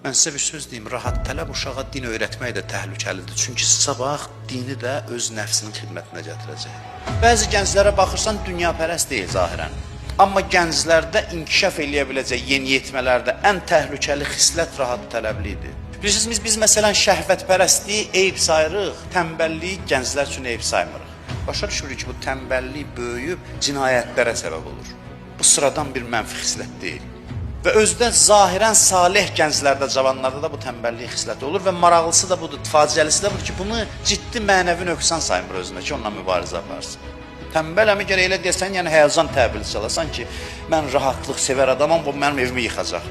Mən sizə bir söz deyim, rahat tələb uşağa din öyrətmək də təhlükəlidir. Çünki sabah dini də öz nəfsinin xidmətinə gətirəcək. Bəzi gənclərə baxırsan, dünyapərəst deyil zahirən. Amma gənclərdə inkişaf eləyə biləcək yeniyetmələrdə ən təhlükəli xislət rahat tələblidir. Bilirsiniz, biz məsələn şəhvətpərəstliyi eyib sayırıq, tənbəlliyi gənclər üçün eyib saymırıq. Başa düşürük ki, bu tənbəllik böyüyüb cinayətlərə səbəb olur. Bu sıradan bir mənfi xislət deyil. Və özdə zahirən salih gənclərdə, cavanlarda da bu tənbəllik xisləti olur və maraqlısı da budur, faciəlisi də budur ki, bunu ciddi mənəvi nöqsan saymır özünə ki, onunla mübarizə aparsın. Tənbəl gərək elə deyəsən, yəni həyəcan təbili çalasan ki, mən rahatlıq sevər adamam, bu mənim evimi yıxacaq.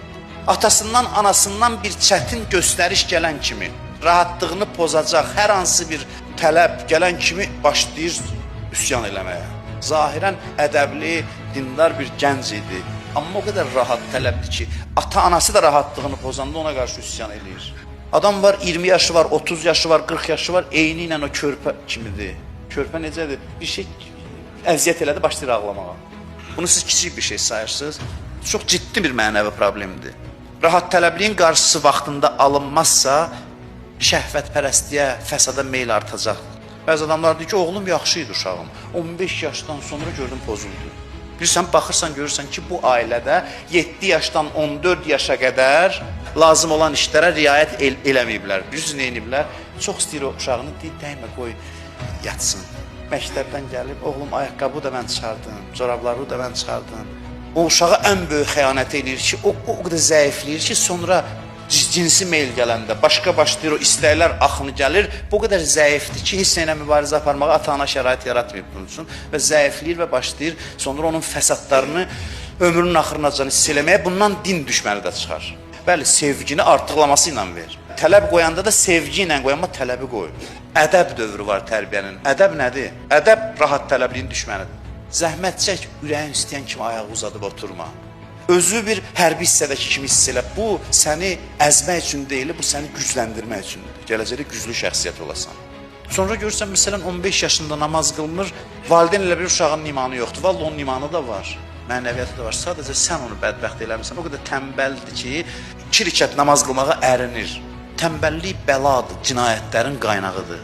Atasından, anasından bir çətin göstəriş gələn kimi, rahatlığını pozacaq hər hansı bir tələb gələn kimi başlayır üsyan eləməyə. Zahirən ədəbli, dindar bir gənc idi. Amma o qədər rahat tələbdir ki, ata-anası da rahatlığını pozanda ona qarşı üsyan edir. Adam var, 20 yaşı var, 30 yaşı var, 40 yaşı var, eyni ilə o körpə kimidir. Körpə necədir? Bir şey əziyyət elədi, başlayır ağlamağa. Bunu siz kiçik bir şey sayırsınız. Çox ciddi bir mənəvi problemdir. Rahat tələbliyin qarşısı vaxtında alınmazsa, şəhvətpərəstliyə, fəsada meyl artacaq. Bəzi adamlar deyir ki, oğlum yaxşı idi uşağım. 15 yaşdan sonra gördüm pozuldu. Bilirsən, baxırsan, görürsən ki, bu ailədə 7 yaşdan 14 yaşa qədər lazım olan işlərə riayət eləməyiblər. Bilirsiniz, nə ediblər? Çox istəyir o uşağını, deyir, dəymə, qoy, yatsın. Məktəbdən gəlib, oğlum, ayaqqabı da mən çıxardım, corabları da mən çıxardım. O uşağa ən böyük xəyanət edir ki, o qədər zəifləyir ki, sonra cinsi meyl gələndə, başqa başlayır, o istəklər axını gəlir, bu qədər zəifdir ki, heç nə ilə mübarizə aparmağa ata-ana şərait yaratmayıb bunun üçün və zəifləyir və başlayır, sonra onun fəsadlarını ömrünün axırınacan hiss eləməyə, bundan din düşməni də çıxar. Bəli, sevgini artıqlaması ilə ver. Tələb qoyanda da sevgi ilə qoy, amma tələbi qoy. Ədəb dövrü var tərbiyənin. Ədəb nədir? Ədəb rahat tələbliyin düşmənidir. Zəhmət çək, ürəyin istəyən kimi ayağı uzadıb oturma. Özü bir hərbi hissədəki kimi hiss elə. Bu səni əzmək üçün deyil, bu səni gücləndirmək üçündür. Gələcəkdə güclü şəxsiyyət olasan. Sonra görürsən, məsələn, 15 yaşında namaz qılmır, valideyn elə bir uşağın imanı yoxdur. Vallahi onun imanı da var, mənəviyyatı da var. Sadəcə sən onu bədbəxt eləmirsən. O qədər tənbəldir ki, 2 rükət namaz qılmağa ərinir. Tənbəllik bəladır, cinayətlərin qaynağıdır.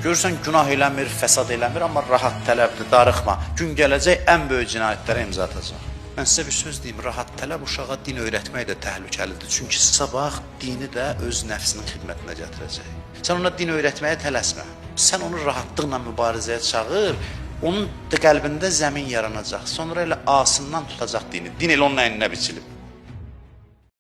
Görürsən, günah eləmir, fəsad eləmir, amma rahat tələbdir, darıxma. Gün gələcək ən böyük cinayətlərə imza atacaq. Mən sizə bir söz deyim, rahat tələb uşağa din öyrətmək də təhlükəlidir. Çünki sabah dini də öz nəfsinin xidmətinə gətirəcək. Sən ona din öyrətməyə tələsmə. Sən onu rahatlıqla mübarizəyə çağır, onun da qəlbində zəmin yaranacaq. Sonra elə asından tutacaq dini. Din elə onun əyninə biçilib.